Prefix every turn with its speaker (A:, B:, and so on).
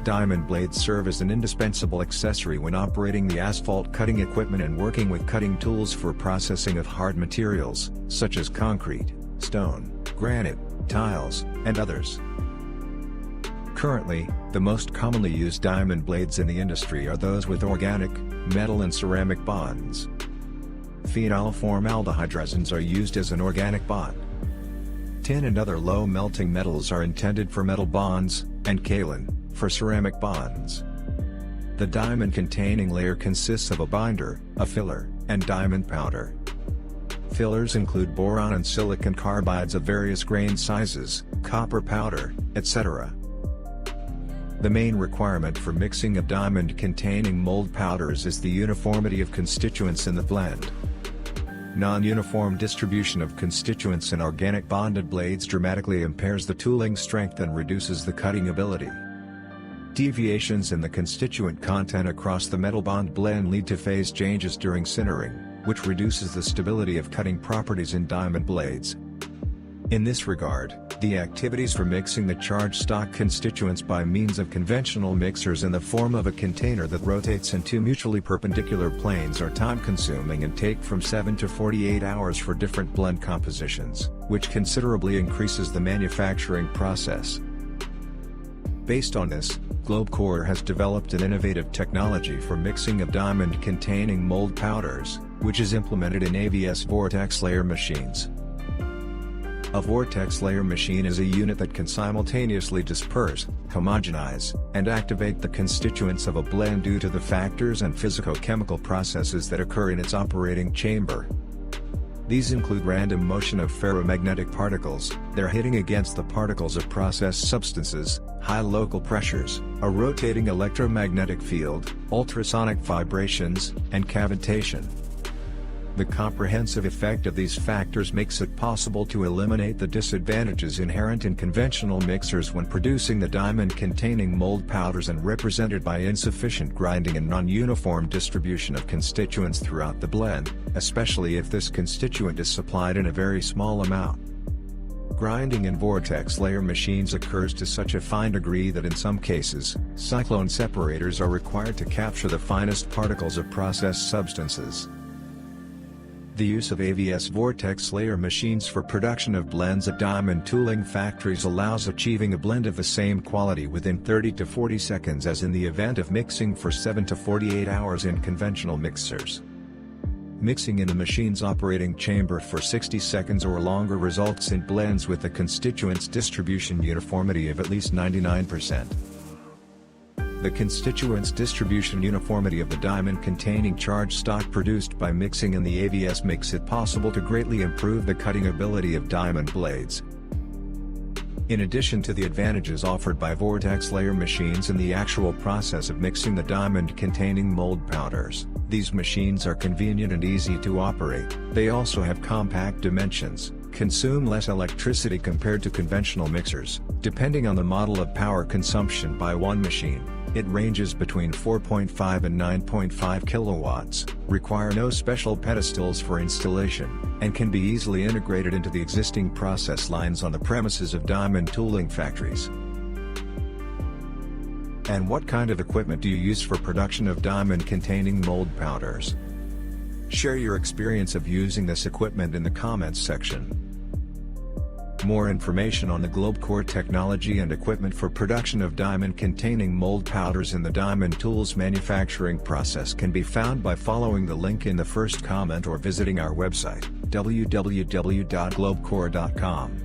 A: Diamond blades serve as an indispensable accessory when operating the asphalt cutting equipment and working with cutting tools for processing of hard materials, such as concrete, stone, granite, tiles, and others. Currently, the most commonly used diamond blades in the industry are those with organic, metal and ceramic bonds. Phenylformaldehyde resins are used as an organic bond. Tin and other low-melting metals are intended for metal bonds, and kaolin, for ceramic bonds. The diamond-containing layer consists of a binder, a filler, and diamond powder. Fillers include boron and silicon carbides of various grain sizes, copper powder, etc. The main requirement for mixing of diamond-containing mold powders is the uniformity of constituents in the blend. Non-uniform distribution of constituents in organic bonded blades dramatically impairs the tooling strength and reduces the cutting ability. Deviations in the constituent content across the metal bond blend lead to phase changes during sintering, which reduces the stability of cutting properties in diamond blades. In this regard, the activities for mixing the charged stock constituents by means of conventional mixers in the form of a container that rotates in two mutually perpendicular planes are time-consuming and take from 7 to 48 hours for different blend compositions, which considerably increases the manufacturing process. Based on this, Globecore has developed an innovative technology for mixing of diamond-containing mold powders, which is implemented in AVS vortex layer machines. A vortex layer machine is a unit that can simultaneously disperse, homogenize, and activate the constituents of a blend due to the factors and physico-chemical processes that occur in its operating chamber. These include random motion of ferromagnetic particles, their hitting against the particles of processed substances, high local pressures, a rotating electromagnetic field, ultrasonic vibrations, and cavitation. The comprehensive effect of these factors makes it possible to eliminate the disadvantages inherent in conventional mixers when producing the diamond-containing mold powders and represented by insufficient grinding and non-uniform distribution of constituents throughout the blend, especially if this constituent is supplied in a very small amount. Grinding in vortex layer machines occurs to such a fine degree that in some cases, cyclone separators are required to capture the finest particles of processed substances. The use of AVS vortex layer machines for production of blends at diamond tooling factories allows achieving a blend of the same quality within 30 to 40 seconds as in the event of mixing for 7 to 48 hours in conventional mixers. Mixing in the machine's operating chamber for 60 seconds or longer results in blends with the constituents distribution uniformity of at least 99%. The constituents distribution uniformity of the diamond-containing charged stock produced by mixing in the AVS makes it possible to greatly improve the cutting ability of diamond blades. In addition to the advantages offered by vortex layer machines in the actual process of mixing the diamond-containing mold powders, these machines are convenient and easy to operate. They also have compact dimensions, consume less electricity compared to conventional mixers. Depending on the model of power consumption by one machine, it ranges between 4.5 and 9.5 kilowatts, require no special pedestals for installation, and can be easily integrated into the existing process lines on the premises of diamond tooling factories. And what kind of equipment do you use for production of diamond-containing mold powders? Share your experience of using this equipment in the comments section. More information on the Globecore technology and equipment for production of diamond-containing mold powders in the diamond tools manufacturing process can be found by following the link in the first comment or visiting our website, www.globecore.com.